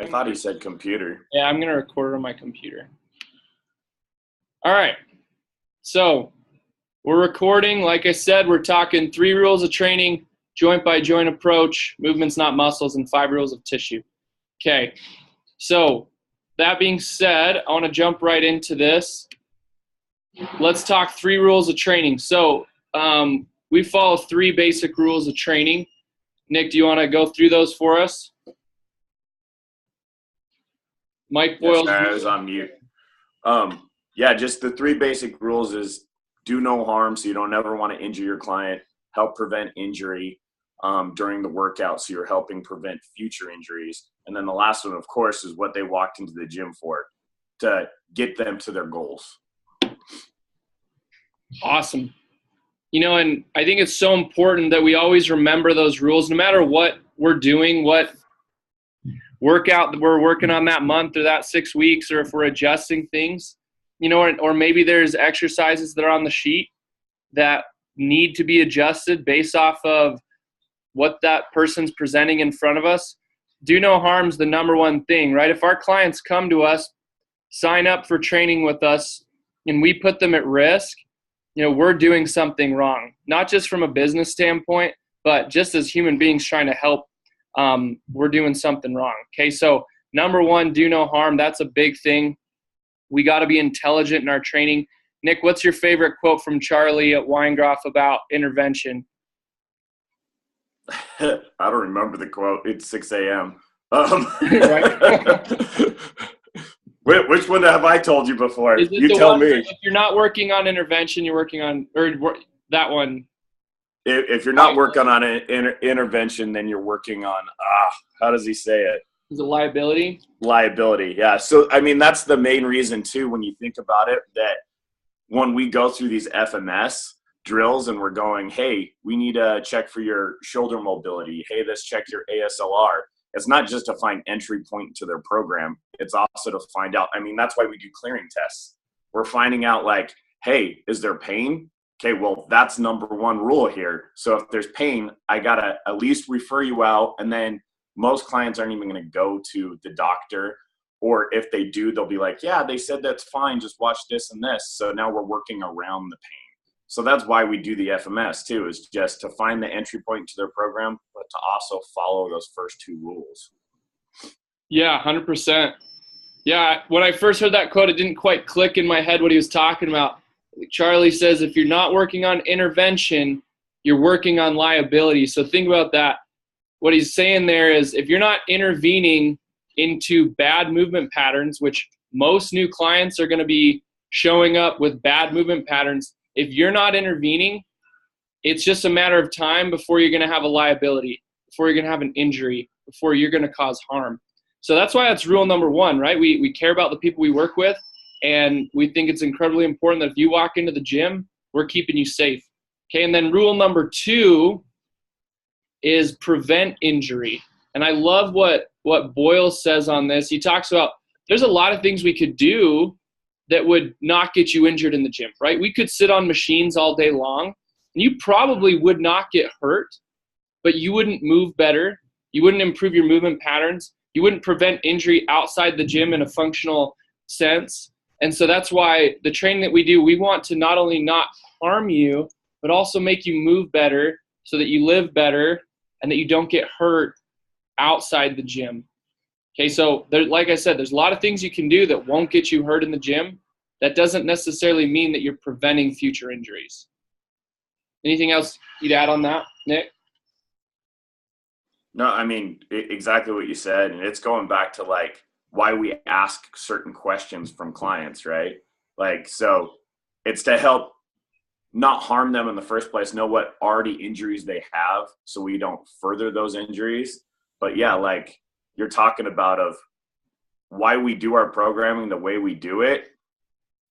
I thought he said computer. Yeah, I'm going to record it on my computer. All right. So we're recording. Like I said, we're talking 3 rules of training, joint by joint approach, movements not muscles, and 5 rules of tissue. Okay. So that being said, I want to jump right into this. Let's talk 3 rules of training. So we follow 3 basic rules of training. Nick, do you want to go through those for us? Mike Boyle. Yes, I was on mute. Yeah, just the 3 basic rules is do no harm, so you don't ever want to injure your client, help prevent injury during the workout, so you're helping prevent future injuries. And then the last one, of course, is what they walked into the gym for, to get them to their goals. Awesome. You know, and I think it's so important that we always remember those rules, no matter what we're doing, what workout that we're working on that month or that 6 weeks, or if we're adjusting things, you know, or maybe there's exercises that are on the sheet that need to be adjusted based off of what that person's presenting in front of us. Do no harm's the number one thing, right? If our clients come to us, sign up for training with us, and we put them at risk, you know, we're doing something wrong, not just from a business standpoint, but just as human beings trying to help. We're doing something wrong. Okay, so number 1, do no harm. That's a big thing. We got to be intelligent in our training. Nick, what's your favorite quote from Charlie at Weingroff about intervention? I don't remember the quote. It's 6 a.m. Which one have I told you before? You tell me. If you're not working on intervention, you're working on, or that one. If you're not working on an intervention, then you're working on, how does he say it? Is it liability? Liability, yeah. So, I mean, that's the main reason, too, when you think about it, that when we go through these FMS drills and we're going, hey, we need to check for your shoulder mobility. Hey, let's check your ASLR. It's not just to find entry point to their program. It's also to find out. I mean, that's why we do clearing tests. We're finding out, like, hey, is there pain? Okay, well, that's number 1 rule here. So if there's pain, I got to at least refer you out. And then most clients aren't even going to go to the doctor. Or if they do, they'll be like, yeah, they said that's fine. Just watch this and this. So now we're working around the pain. So that's why we do the FMS too, is just to find the entry point to their program, but to also follow those first 2 rules. Yeah, 100%. Yeah, when I first heard that quote, it didn't quite click in my head what he was talking about. Charlie says, if you're not working on intervention, you're working on liability. So think about that. What he's saying there is, if you're not intervening into bad movement patterns, which most new clients are going to be showing up with bad movement patterns, if you're not intervening, it's just a matter of time before you're going to have a liability, before you're going to have an injury, before you're going to cause harm. So that's why that's rule number 1, right? We care about the people we work with, and we think it's incredibly important that if you walk into the gym, we're keeping you safe. Okay, and then rule number 2 is prevent injury. And I love what Boyle says on this. He talks about there's a lot of things we could do that would not get you injured in the gym, right? We could sit on machines all day long, and you probably would not get hurt, but you wouldn't move better. You wouldn't improve your movement patterns. You wouldn't prevent injury outside the gym in a functional sense. And so that's why the training that we do, we want to not only not harm you, but also make you move better so that you live better and that you don't get hurt outside the gym. Okay, so there, like I said, there's a lot of things you can do that won't get you hurt in the gym. That doesn't necessarily mean that you're preventing future injuries. Anything else you'd add on that, Nick? No, I mean, exactly what you said. And it's going back to, like, why we ask certain questions from clients, right? Like, so it's to help not harm them in the first place, know what already injuries they have so we don't further those injuries. But yeah, like you're talking about of why we do our programming the way we do it.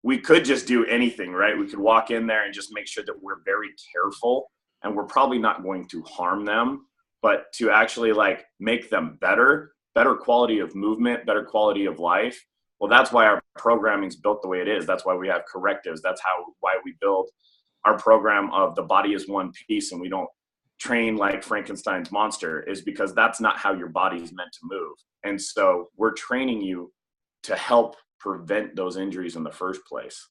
We could just do anything, right? We could walk in there and just make sure that we're very careful, and we're probably not going to harm them, but to actually like make them better quality of movement, better quality of life. Well, that's why our programming is built the way it is. That's why we have correctives. That's why we build our program of the body is one piece, and we don't train like Frankenstein's monster, is because that's not how your body's meant to move. And so we're training you to help prevent those injuries in the first place.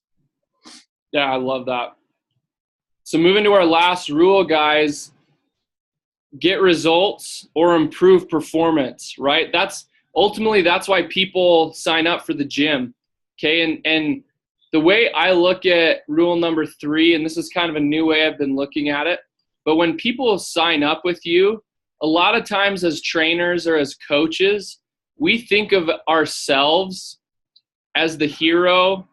Yeah, I love that. So moving to our last rule, guys, get results or improve performance, right? That's why people sign up for the gym. Okay. And the way I look at rule number 3, and this is kind of a new way I've been looking at it, but when people sign up with you, a lot of times as trainers or as coaches, we think of ourselves as the hero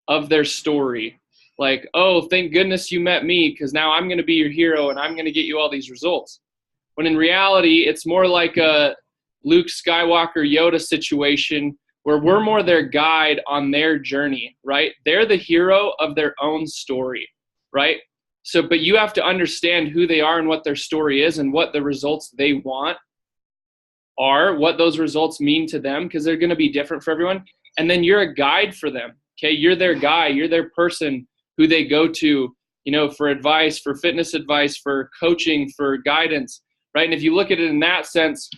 of their story. Like, oh, thank goodness you met me, because now I'm going to be your hero and I'm going to get you all these results. When in reality, it's more like a Luke Skywalker Yoda situation where we're more their guide on their journey, right? They're the hero of their own story, right? So, but you have to understand who they are and what their story is and what the results they want are, what those results mean to them, because they're going to be different for everyone. And then you're a guide for them, okay? You're their guy. You're their person who they go to, you know, for advice, for fitness advice, for coaching, for guidance, right? And if you look at it in that sense,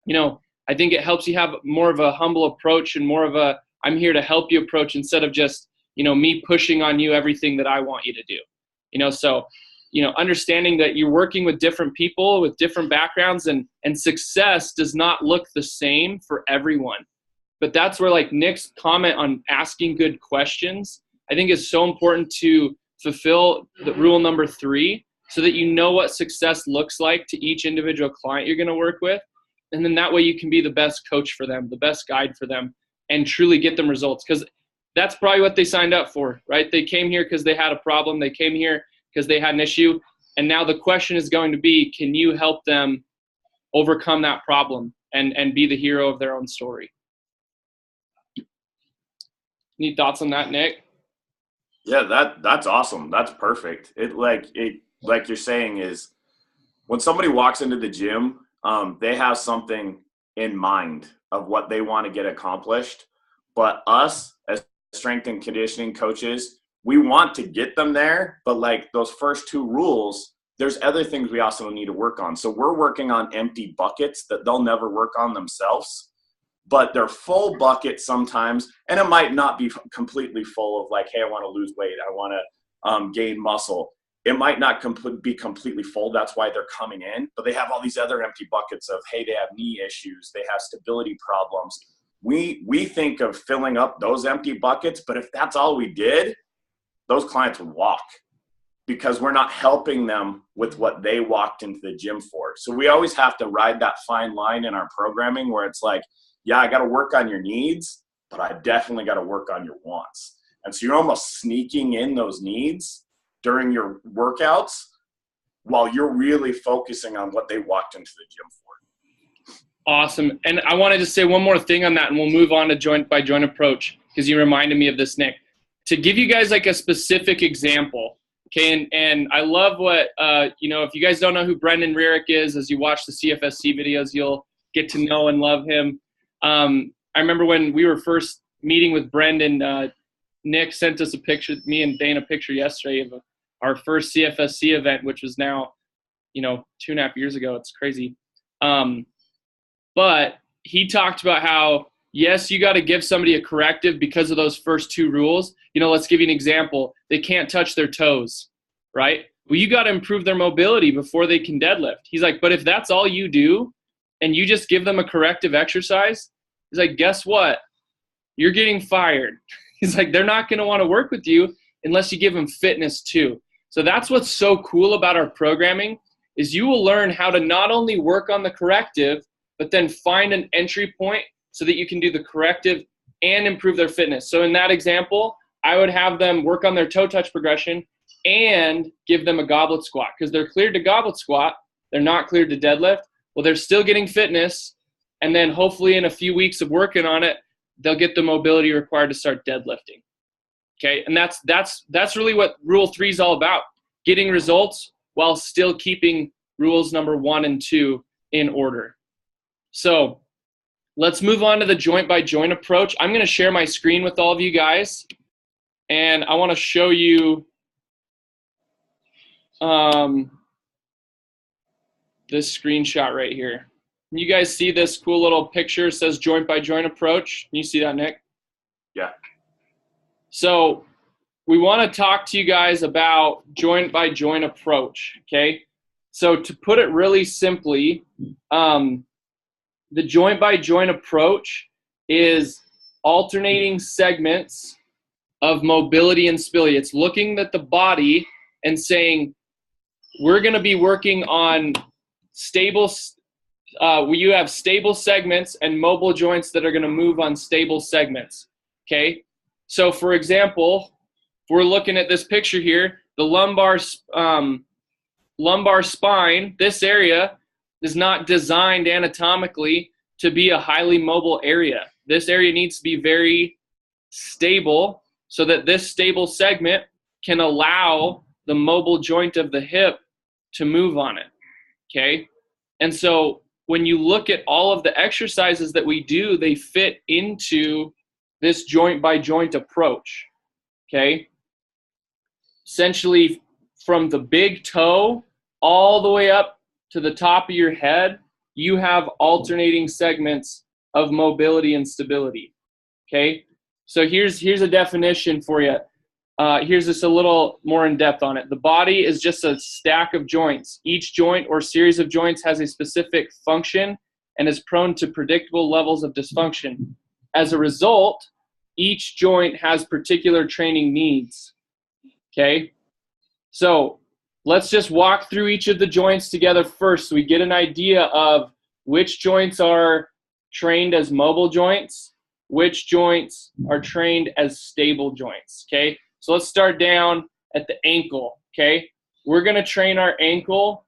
you know, I think it helps you have more of a humble approach and more of a I'm here to help you approach, instead of just, you know, me pushing on you everything that I want you to do. You know, so, you know, understanding that you're working with different people with different backgrounds, and success does not look the same for everyone. But that's where, like, Nick's comment on asking good questions, I think is so important to fulfill the rule number 3, so that you know what success looks like to each individual client you're going to work with. And then that way you can be the best coach for them, the best guide for them, and truly get them results. Because that's probably what they signed up for, right? They came here because they had a problem. They came here because they had an issue. And now the question is going to be, can you help them overcome that problem and be the hero of their own story? Any thoughts on that, Nick? Yeah, that's awesome. That's perfect. It like you're saying is, when somebody walks into the gym, they have something in mind of what they want to get accomplished. But us as strength and conditioning coaches, we want to get them there. But like those first 2 rules, there's other things we also need to work on. So we're working on empty buckets that they'll never work on themselves. But they're full buckets sometimes, and it might not be completely full of like, hey, I want to lose weight, I want to gain muscle. It might not be completely full. That's why they're coming in. But they have all these other empty buckets of, hey, they have knee issues, they have stability problems. We think of filling up those empty buckets, but if that's all we did, those clients would walk, because we're not helping them with what they walked into the gym for. So we always have to ride that fine line in our programming where it's like, yeah, I got to work on your needs, but I definitely got to work on your wants. And so you're almost sneaking in those needs during your workouts while you're really focusing on what they walked into the gym for. Awesome. And I want to just say one more thing on that, and we'll move on to joint by joint approach, because you reminded me of this, Nick. To give you guys like a specific example, okay, and I love what, you know, if you guys don't know who Brendan Rarick is, as you watch the CFSC videos, you'll get to know and love him. I remember when we were first meeting with Brendan, Nick sent us a picture, me and Dane a picture yesterday of our first CFSC event, which was now, you know, 2.5 years ago. It's crazy. But he talked about how, yes, you got to give somebody a corrective because of those first 2 rules. You know, let's give you an example. They can't touch their toes, right? Well, you got to improve their mobility before they can deadlift. He's like, but if that's all you do and you just give them a corrective exercise, he's like, guess what? You're getting fired. He's like, they're not going to want to work with you unless you give them fitness too. So that's what's so cool about our programming, is you will learn how to not only work on the corrective, but then find an entry point so that you can do the corrective and improve their fitness. So in that example, I would have them work on their toe touch progression and give them a goblet squat, because they're cleared to goblet squat. They're not cleared to deadlift. Well, they're still getting fitness. And then hopefully in a few weeks of working on it, they'll get the mobility required to start deadlifting. Okay. And that's really what rule 3 is all about, getting results while still keeping rules number 1 and 2 in order. So let's move on to the joint by joint approach. I'm going to share my screen with all of you guys, and I want to show you this screenshot right here. Can you guys see this cool little picture? It says joint by joint approach. Can you see that, Nick? Yeah. So we want to talk to you guys about joint by joint approach, okay? So to put it really simply, the joint by joint approach is alternating segments of mobility and stability. It's looking at the body and saying, we're going to be working on stable, you have stable segments and mobile joints that are going to move on stable segments, okay? So for example, if we're looking at this picture here, the lumbar spine, this area is not designed anatomically to be a highly mobile area. This area needs to be very stable so that this stable segment can allow the mobile joint of the hip to move on it, okay? And so when you look at all of the exercises that we do, they fit into this joint by joint approach, okay? Essentially from the big toe all the way up to the top of your head, you have alternating segments of mobility and stability, okay? So here's a definition for you. Here's just a little more in depth on it. The body is just a stack of joints. Each joint or series of joints has a specific function and is prone to predictable levels of dysfunction. As a result, each joint has particular training needs, okay? So let's just walk through each of the joints together first so we get an idea of which joints are trained as mobile joints, which joints are trained as stable joints, okay? So let's start down at the ankle, okay? We're going to train our ankle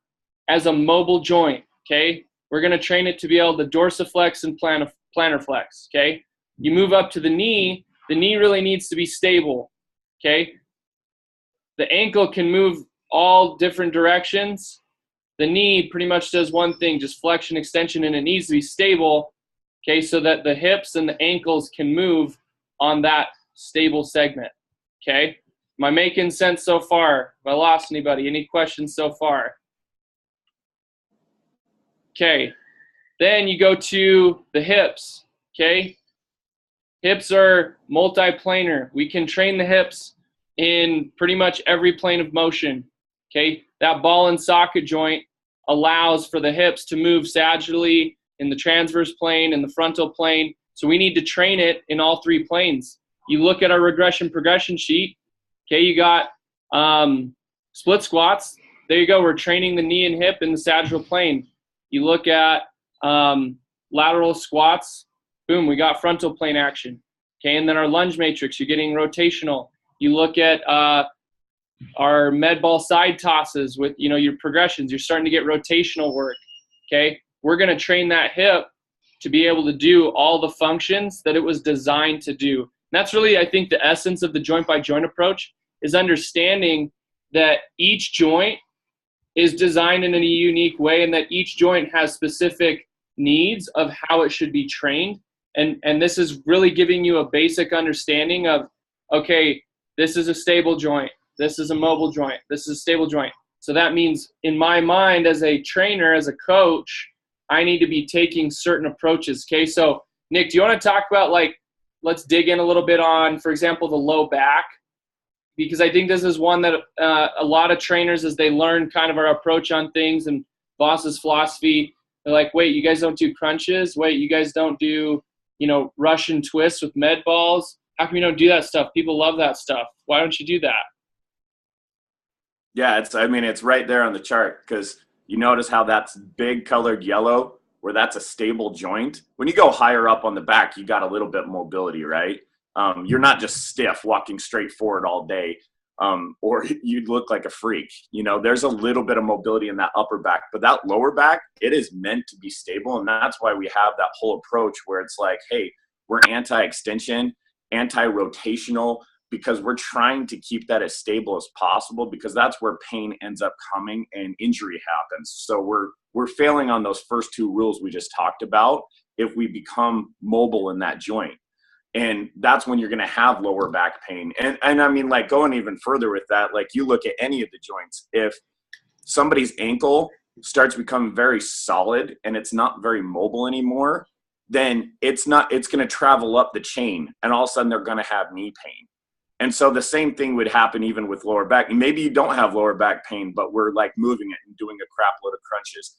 as a mobile joint, okay? We're going to train it to be able to dorsiflex and plantar flex, okay? You move up to the knee really needs to be stable, okay? The ankle can move all different directions. The knee pretty much does one thing, just flexion, extension, and it needs to be stable, okay, so that the hips and the ankles can move on that stable segment, okay? Am I making sense so far? Have I lost anybody? Any questions so far? Okay, then you go to the hips, okay? Hips are multiplanar. We can train the hips in pretty much every plane of motion, okay? That ball and socket joint allows for the hips to move sagittally in the transverse plane and the frontal plane. So we need to train it in all three planes. You look at our regression progression sheet, okay, you got split squats. There you go. We're training the knee and hip in the sagittal plane. You look at lateral squats, boom, we got frontal plane action. Okay, and then our lunge matrix, you're getting rotational. You look at our med ball side tosses with, your progressions. You're starting to get rotational work, okay? We're going to train that hip to be able to do all the functions that it was designed to do. And that's really, I think, the essence of the joint by joint approach is understanding that each joint is designed in a unique way and that each joint has specific needs of how it should be trained. And this is really giving you a basic understanding of, okay, this is a stable joint. This is a mobile joint. This is a stable joint. So that means in my mind as a trainer, as a coach, I need to be taking certain approaches. Okay, so Nick, do you want to talk about, let's dig in a little bit on, for example, the low back? Because I think this is one that a lot of trainers, as they learn kind of our approach on things and Voss's philosophy, they're like, wait, you guys don't do crunches? Wait, you guys don't do, Russian twists with med balls? How come you don't do that stuff? People love that stuff. Why don't you do that? Yeah, it's right there on the chart because you notice how that's big colored yellow, where that's a stable joint. When you go higher up on the back, you got a little bit of mobility, right? You're not just stiff walking straight forward all day, or you'd look like a freak. There's a little bit of mobility in that upper back, but that lower back, it is meant to be stable. And that's why we have that whole approach where it's like, hey, we're anti-extension, anti-rotational, because we're trying to keep that as stable as possible because that's where pain ends up coming and injury happens. So we're failing on those first two rules we just talked about if we become mobile in that joint. And that's when you're going to have lower back pain. And I mean, going even further with that, you look at any of the joints, if somebody's ankle starts becoming very solid and it's not very mobile anymore, then it's going to travel up the chain, and all of a sudden they're going to have knee pain. And so the same thing would happen even with lower back. Maybe you don't have lower back pain, but we're like moving it and doing a crap load of crunches.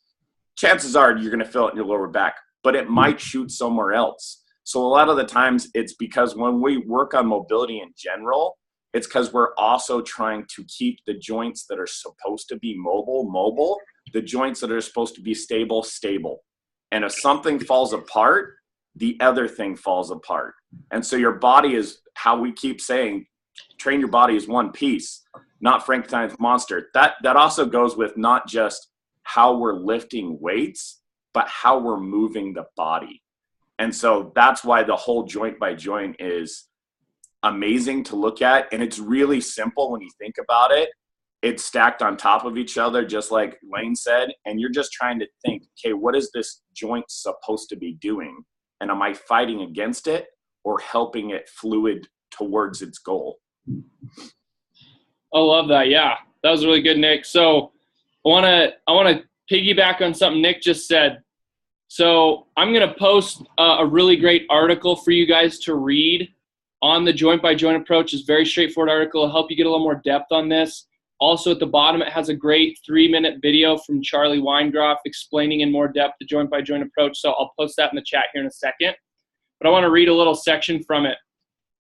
Chances are you're going to feel it in your lower back, but it might shoot somewhere else. So a lot of the times it's because when we work on mobility in general, it's because we're also trying to keep the joints that are supposed to be mobile, the joints that are supposed to be stable. And if something falls apart, the other thing falls apart. And so your body is, how we keep saying, train your body as one piece, not Frankenstein's monster. That also goes with not just how we're lifting weights, but how we're moving the body. And so that's why the whole joint by joint is amazing to look at. And it's really simple when you think about it. It's stacked on top of each other, just like Layne said. And you're just trying to think, okay, what is this joint supposed to be doing? And am I fighting against it or helping it fluid towards its goal? I love that. Yeah, that was really good, Nick. So I want to piggyback on something Nick just said. So I'm going to post a really great article for you guys to read on the joint by joint approach. It's a very straightforward article. It'll help you get a little more depth on this. Also at the bottom, it has a great 3-minute video from Charlie Weingroff explaining in more depth the joint by joint approach. So I'll post that in the chat here in a second. But I want to read a little section from it.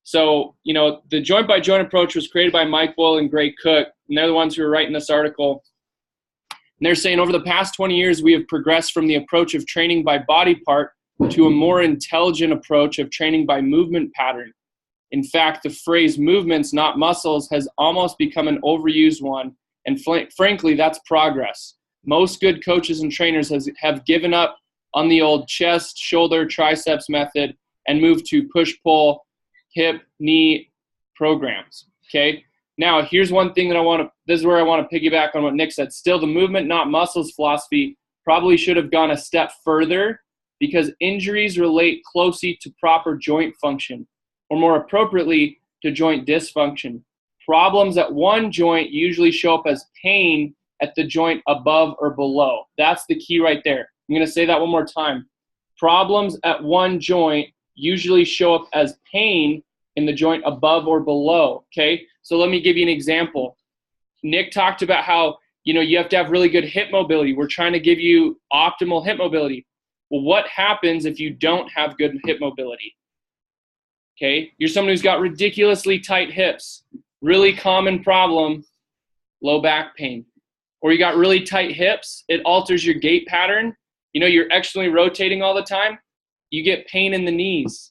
So, the joint by joint approach was created by Mike Boyle and Gray Cook, and they're the ones who are writing this article. And they're saying over the past 20 years, we have progressed from the approach of training by body part to a more intelligent approach of training by movement pattern. In fact, the phrase movements, not muscles, has almost become an overused one. And frankly, that's progress. Most good coaches and trainers have given up on the old chest, shoulder, triceps method and moved to push-pull, hip, knee programs. Okay? Now, here's one thing that this is where I want to piggyback on what Nick said. Still, the movement, not muscles philosophy probably should have gone a step further because injuries relate closely to proper joint function, or more appropriately, to joint dysfunction. Problems at one joint usually show up as pain at the joint above or below. That's the key right there. I'm going to say that one more time. Problems at one joint usually show up as pain in the joint above or below, okay? So let me give you an example. Nick talked about how, you have to have really good hip mobility. We're trying to give you optimal hip mobility. Well, what happens if you don't have good hip mobility? Okay, you're someone who's got ridiculously tight hips. Really common problem, low back pain. Or you got really tight hips, it alters your gait pattern. You're externally rotating all the time. You get pain in the knees,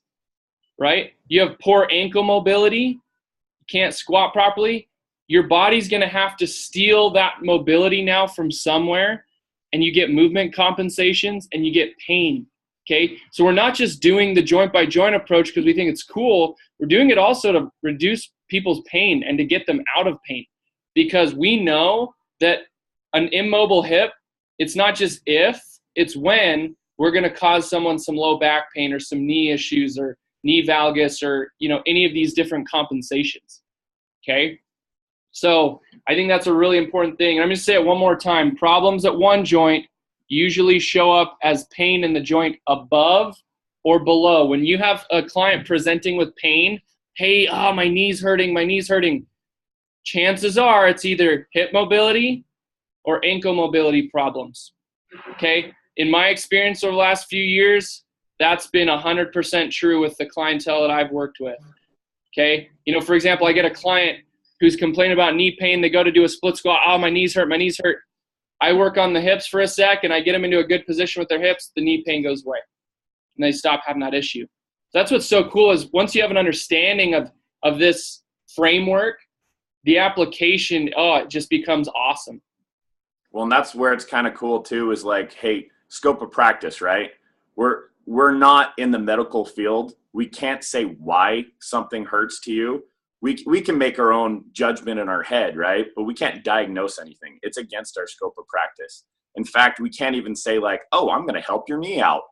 right? You have poor ankle mobility. You can't squat properly. Your body's going to have to steal that mobility now from somewhere, and you get movement compensations and you get pain. Okay, so we're not just doing the joint by joint approach because we think it's cool. We're doing it also to reduce people's pain and to get them out of pain, because we know that an immobile hip, it's not just if, it's when we're going to cause someone some low back pain or some knee issues or knee valgus or any of these different compensations. Okay, so I think that's a really important thing. And I'm going to say it one more time. Problems at one joint usually show up as pain in the joint above or below. When you have a client presenting with pain, hey, my knee's hurting. Chances are it's either hip mobility or ankle mobility problems. Okay? In my experience over the last few years, that's been 100% true with the clientele that I've worked with. Okay? For example, I get a client who's complaining about knee pain. They go to do a split squat. Oh, my knees hurt. I work on the hips for a sec, and I get them into a good position with their hips. The knee pain goes away, and they stop having that issue. That's what's so cool is once you have an understanding of this framework, the application, it just becomes awesome. Well, and that's where it's kind of cool too, is like, hey, scope of practice, right? We're not in the medical field. We can't say why something hurts to you. We can make our own judgment in our head, right? But we can't diagnose anything. It's against our scope of practice. In fact, we can't even say like, oh, I'm going to help your knee out.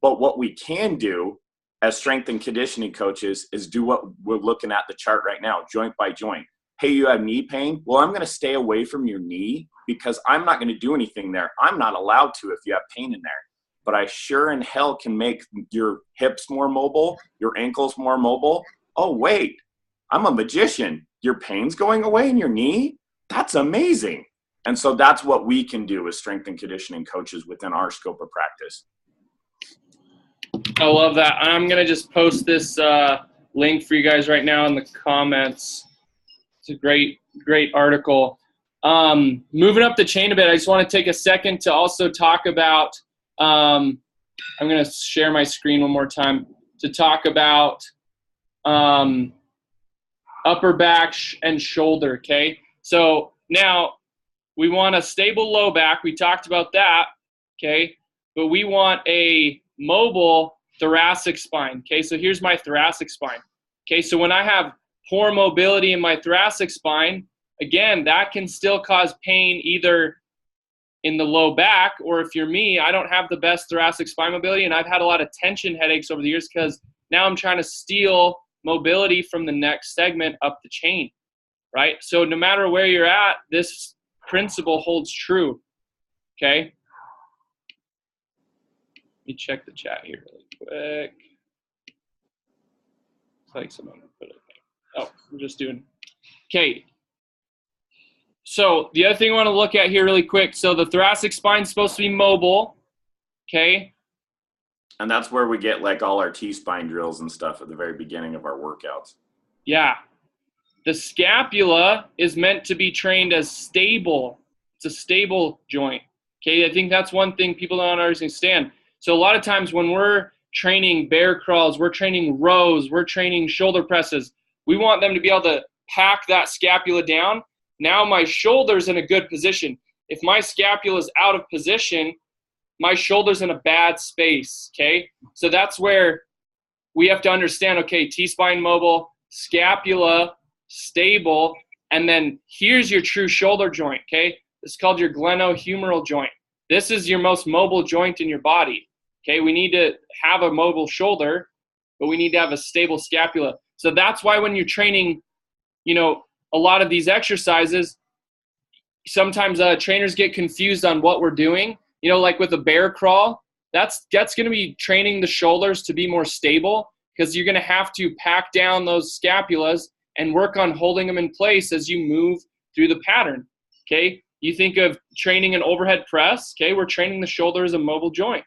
But what we can do as strength and conditioning coaches is do what we're looking at the chart right now, joint by joint. Hey, you have knee pain? Well, I'm going to stay away from your knee because I'm not going to do anything there. I'm not allowed to if you have pain in there. But I sure in hell can make your hips more mobile, your ankles more mobile. Oh, wait, I'm a magician. Your pain's going away in your knee? That's amazing. And so that's what we can do as strength and conditioning coaches within our scope of practice. I love that. I'm going to just post this link for you guys right now in the comments. It's a great article. Moving up the chain a bit, I just want to take a second to also talk about, I'm going to share my screen one more time to talk about upper back and shoulder, okay? So now we want a stable low back. We talked about that, okay? But we want a mobile thoracic spine, okay? So here's my thoracic spine, okay? So when I have poor mobility in my thoracic spine, again, that can still cause pain either in the low back, or if you're me, I don't have the best thoracic spine mobility, and I've had a lot of tension headaches over the years because now I'm trying to steal mobility from the next segment up the chain, right? So no matter where you're at, this principle holds true, okay? Let me check the chat here really quick. It's like someone put it there. Oh, we're just doing, okay. So the other thing I want to look at here really quick. So the thoracic spine is supposed to be mobile, okay? And that's where we get like all our T-spine drills and stuff at the very beginning of our workouts. Yeah. The scapula is meant to be trained as stable. It's a stable joint, okay? I think that's one thing people don't understand. So a lot of times when we're training bear crawls, we're training rows, we're training shoulder presses, we want them to be able to pack that scapula down. Now my shoulder's in a good position. If my scapula is out of position, my shoulder's in a bad space, okay? So that's where we have to understand, okay, T-spine mobile, scapula stable, and then here's your true shoulder joint, okay? This is called your glenohumeral joint. This is your most mobile joint in your body, okay? We need to have a mobile shoulder, but we need to have a stable scapula. So that's why when you're training, you know, a lot of these exercises, sometimes trainers get confused on what we're doing. You know, like with a bear crawl, that's going to be training the shoulders to be more stable because you're going to have to pack down those scapulas and work on holding them in place as you move through the pattern, okay? You think of training an overhead press, okay? We're training the shoulder as a mobile joint.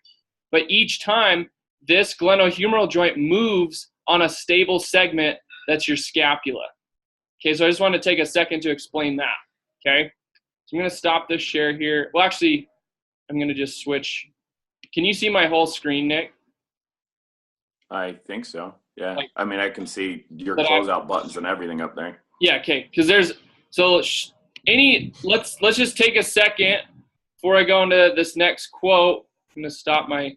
But each time, this glenohumeral joint moves on a stable segment that's your scapula. Okay, so I just want to take a second to explain that, okay? So I'm going to stop this share here. Well, actually, I'm going to just switch. Can you see my whole screen, Nick? I think so, yeah. Like, I mean, I can see your closeout buttons and everything up there. Yeah, okay, because there's, so let's just take a second before I go into this next quote. I'm going to stop my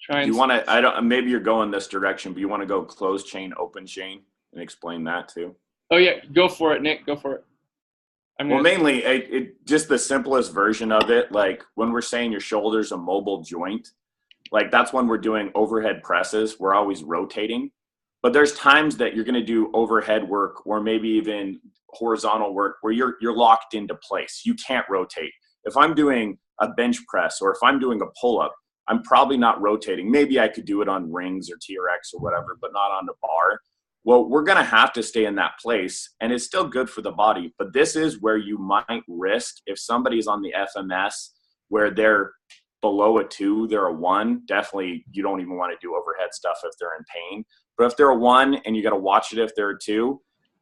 trying. Do you want to, maybe you're going this direction, but you want to go closed chain, open chain, and explain that too? Oh, yeah, go for it, Nick, go for it. Well, mainly, it just the simplest version of it, like when we're saying your shoulder's a mobile joint, like that's when we're doing overhead presses. We're always rotating. But there's times that you're going to do overhead work or maybe even horizontal work where you're locked into place. You can't rotate. If I'm doing a bench press or if I'm doing a pull-up, I'm probably not rotating. Maybe I could do it on rings or TRX or whatever, but not on the bar. Well, we're going to have to stay in that place, and it's still good for the body. But this is where you might risk if somebody's on the FMS where they're below a 2, they're a 1. Definitely, you don't even want to do overhead stuff if they're in pain. But if they're a 1 and you got to watch it if they're a 2,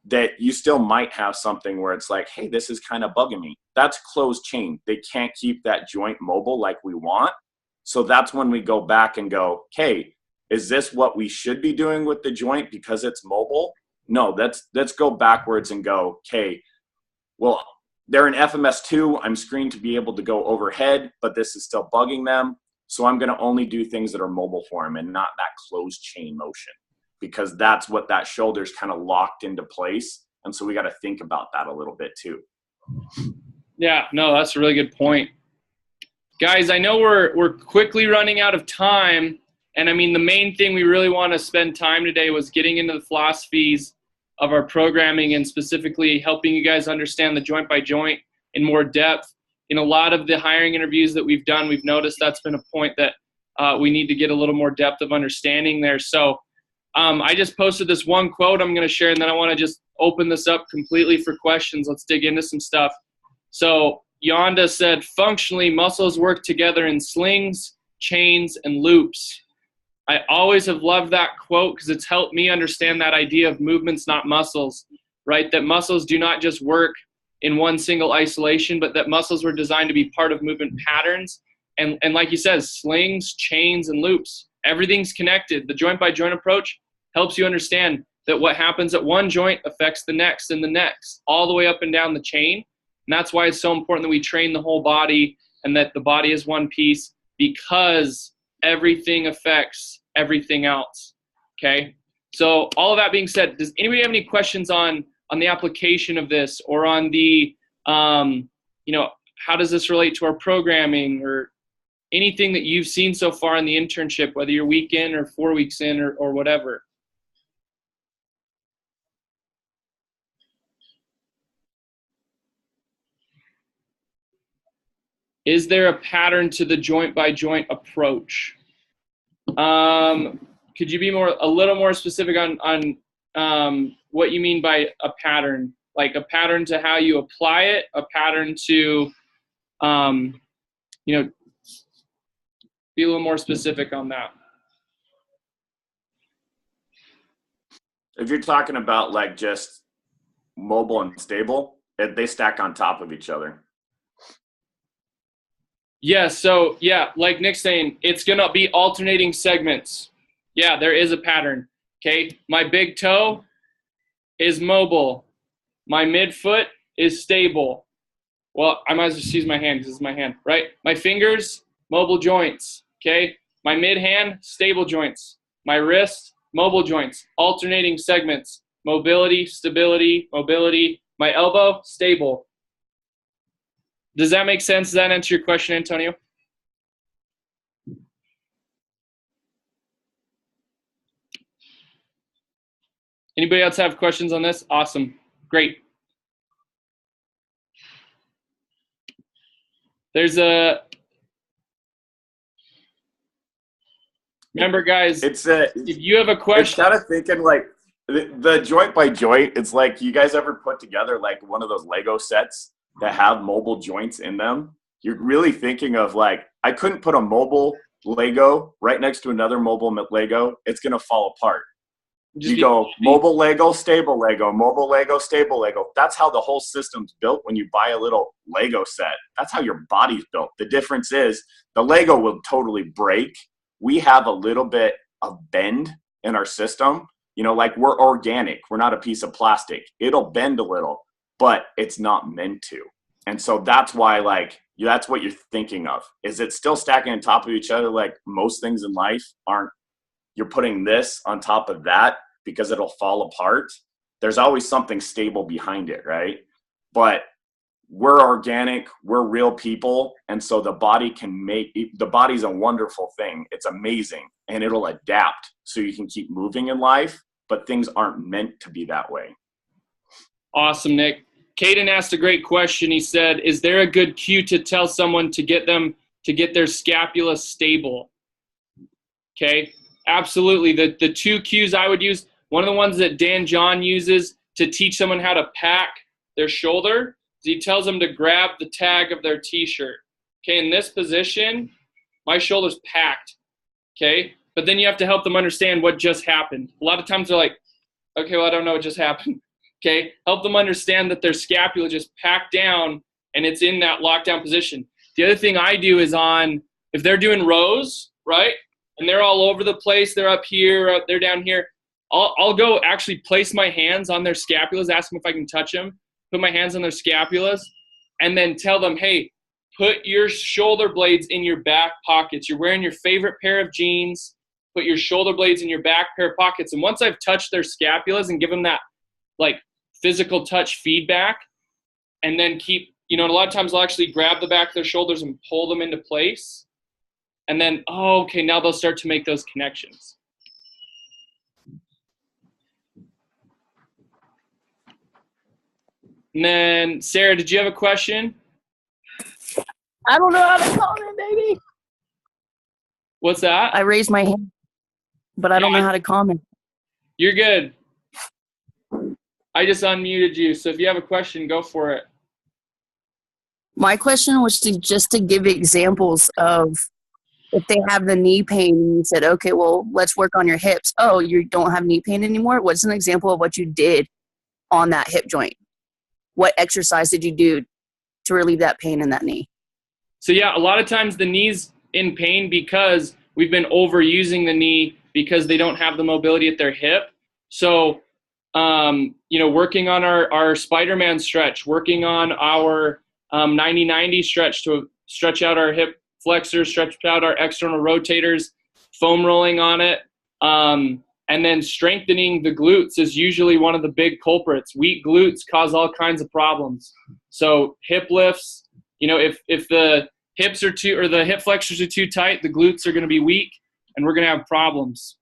that you still might have something where it's like, hey, this is kind of bugging me. That's closed chain. They can't keep that joint mobile like we want. So that's when we go back and go, hey, is this what we should be doing with the joint because it's mobile? No, let's go backwards and go, okay, well, they're in FMS 2. I'm screened to be able to go overhead, but this is still bugging them. So I'm going to only do things that are mobile for them and not that closed chain motion because that's what that shoulder's kind of locked into place. And so we got to think about that a little bit too. Yeah, no, that's a really good point. Guys, I know we're quickly running out of time. And I mean, the main thing we really want to spend time today was getting into the philosophies of our programming and specifically helping you guys understand the joint by joint in more depth. In a lot of the hiring interviews that we've done, we've noticed that's been a point that we need to get a little more depth of understanding there. So I just posted this one quote I'm going to share, and then I want to just open this up completely for questions. Let's dig into some stuff. So Yonda said, functionally, muscles work together in slings, chains, and loops. I always have loved that quote because it's helped me understand that idea of movements, not muscles, right? That muscles do not just work in one single isolation, but that muscles were designed to be part of movement patterns. And like he says, slings, chains, and loops, everything's connected. The joint by joint approach helps you understand that what happens at one joint affects the next and the next, all the way up and down the chain. And that's why it's so important that we train the whole body and that the body is one piece, because everything affects everything else. Okay. So all of that being said, does anybody have any questions on the application of this, or on the, how does this relate to our programming, or anything that you've seen so far in the internship, whether you're week in or 4 weeks in or whatever? Is there a pattern to the joint by joint approach? Could you be a little more specific on what you mean by a pattern? Like a pattern to how you apply it, a pattern to, be a little more specific on that. If you're talking about like just mobile and stable, they stack on top of each other. Yeah, so yeah, like Nick's saying, it's gonna be alternating segments. Yeah, there is a pattern. Okay, my big toe is mobile. My midfoot is stable. Well, I might as well just use my hand because this is my hand, right? My fingers, mobile joints. Okay, my mid hand, stable joints. My wrist, mobile joints, alternating segments, mobility, stability, mobility. My elbow, stable. Does that make sense? Does that answer your question, Antonio? Anybody else have questions on this? Awesome. Great. Remember, guys, if you have a question. It's kind of thinking like the joint by joint. It's like, you guys ever put together like one of those Lego sets that have mobile joints in them? You're really thinking of like, I couldn't put a mobile Lego right next to another mobile Lego. It's going to fall apart. You go mobile Lego, stable Lego, mobile Lego, stable Lego. That's how the whole system's built when you buy a little Lego set. That's how your body's built. The difference is the Lego will totally break. We have a little bit of bend in our system. Like we're organic. We're not a piece of plastic. It'll bend a little, but it's not meant to. And so that's why, like, that's what you're thinking of. Is it still stacking on top of each other like most things in life aren't? You're putting this on top of that because it'll fall apart. There's always something stable behind it, right? But we're organic, we're real people. And so the body's a wonderful thing. It's amazing. And it'll adapt so you can keep moving in life, but things aren't meant to be that way. Awesome, Nick. Caden asked a great question. He said, is there a good cue to tell someone to get their scapula stable? Okay, absolutely. The two cues I would use, one of the ones that Dan John uses to teach someone how to pack their shoulder, is he tells them to grab the tag of their t-shirt. Okay, in this position, my shoulder's packed. Okay, but then you have to help them understand what just happened. A lot of times they're like, okay, well, I don't know what just happened. Okay, help them understand that their scapula just packed down and it's in that lockdown position. The other thing I do is if they're doing rows, right, and they're all over the place, they're up here, they're down here, I'll go actually place my hands on their scapulas, ask them if I can touch them, put my hands on their scapulas, and then tell them, hey, put your shoulder blades in your back pockets. You're wearing your favorite pair of jeans, put your shoulder blades in your back pair of pockets. And once I've touched their scapulas and give them that like physical touch feedback, and then keep, a lot of times I'll actually grab the back of their shoulders and pull them into place. And then, okay, now they'll start to make those connections. And then, Sarah, did you have a question? I don't know how to comment, baby. What's that? I raised my hand, but I don't know how to comment. You're good. I just unmuted you, so if you have a question, go for it. My question was just to give examples of if they have the knee pain and you said, okay, well, let's work on your hips. Oh, you don't have knee pain anymore? What's an example of what you did on that hip joint? What exercise did you do to relieve that pain in that knee? So yeah, a lot of times the knee's in pain because we've been overusing the knee because they don't have the mobility at their hip. So, working on our Spider-Man stretch, working on our 90-90 stretch to stretch out our hip flexors, stretch out our external rotators, foam rolling on it, and then strengthening the glutes is usually one of the big culprits. Weak glutes cause all kinds of problems. So hip lifts, if the hips are or the hip flexors are too tight, the glutes are going to be weak and we're going to have problems.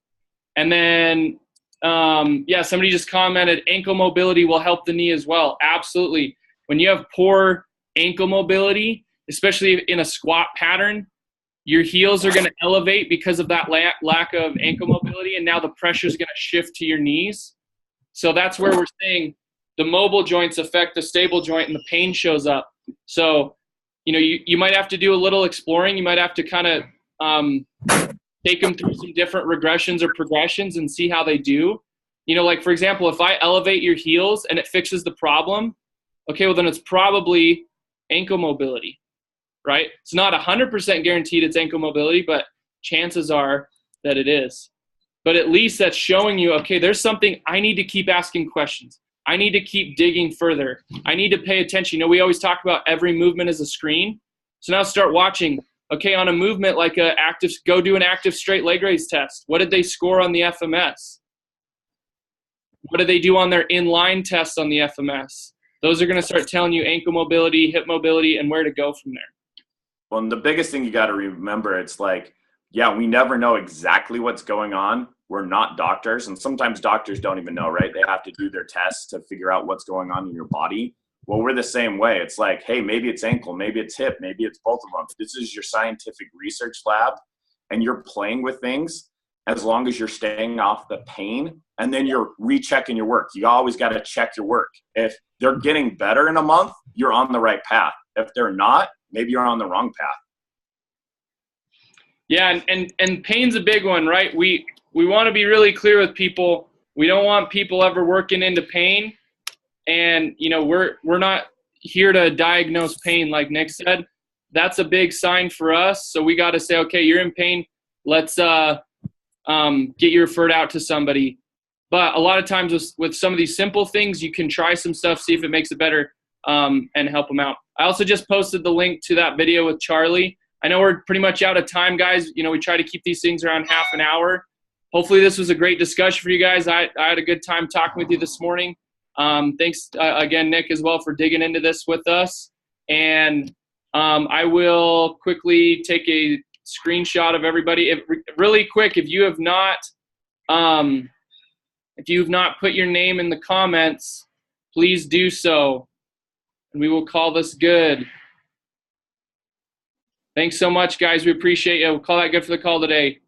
And then, somebody just commented ankle mobility will help the knee as well. Absolutely. When you have poor ankle mobility, especially in a squat pattern, your heels are going to elevate because of that lack of ankle mobility, and now the pressure is going to shift to your knees. So that's where we're saying the mobile joints affect the stable joint and the pain shows up. So, you might have to do a little exploring. You might have to kind of take them through some different regressions or progressions and see how they do. Like, for example, if I elevate your heels and it fixes the problem, okay, well, then it's probably ankle mobility, right? It's not 100% guaranteed it's ankle mobility, but chances are that it is. But at least that's showing you, okay, there's something I need to keep asking questions. I need to keep digging further. I need to pay attention. We always talk about every movement as a screen. So now start watching. Okay, on a movement like go do an active straight leg raise test. What did they score on the FMS? What did they do on their inline test on the FMS? Those are going to start telling you ankle mobility, hip mobility, and where to go from there. Well, and the biggest thing you got to remember, it's like, yeah, we never know exactly what's going on. We're not doctors, and sometimes doctors don't even know, right? They have to do their tests to figure out what's going on in your body. Well, we're the same way. It's like, hey, maybe it's ankle, maybe it's hip, maybe it's both of them. This is your scientific research lab, and you're playing with things as long as you're staying off the pain, and then you're rechecking your work. You always got to check your work. If they're getting better in a month, you're on the right path. If they're not, maybe you're on the wrong path. Yeah, and pain's a big one, right? We want to be really clear with people. We don't want people ever working into pain. And, we're not here to diagnose pain, like Nick said. That's a big sign for us. So we got to say, okay, you're in pain. Let's get you referred out to somebody. But a lot of times with some of these simple things, you can try some stuff, see if it makes it better, and help them out. I also just posted the link to that video with Charlie. I know we're pretty much out of time, guys. We try to keep these things around half an hour. Hopefully this was a great discussion for you guys. I had a good time talking with you this morning. Thanks again, Nick, as well, for digging into this with us. And I will quickly take a screenshot of everybody. Really quick, if you have not put your name in the comments, please do so, and we will call this good. Thanks so much, guys. We appreciate you. We'll call that good for the call today.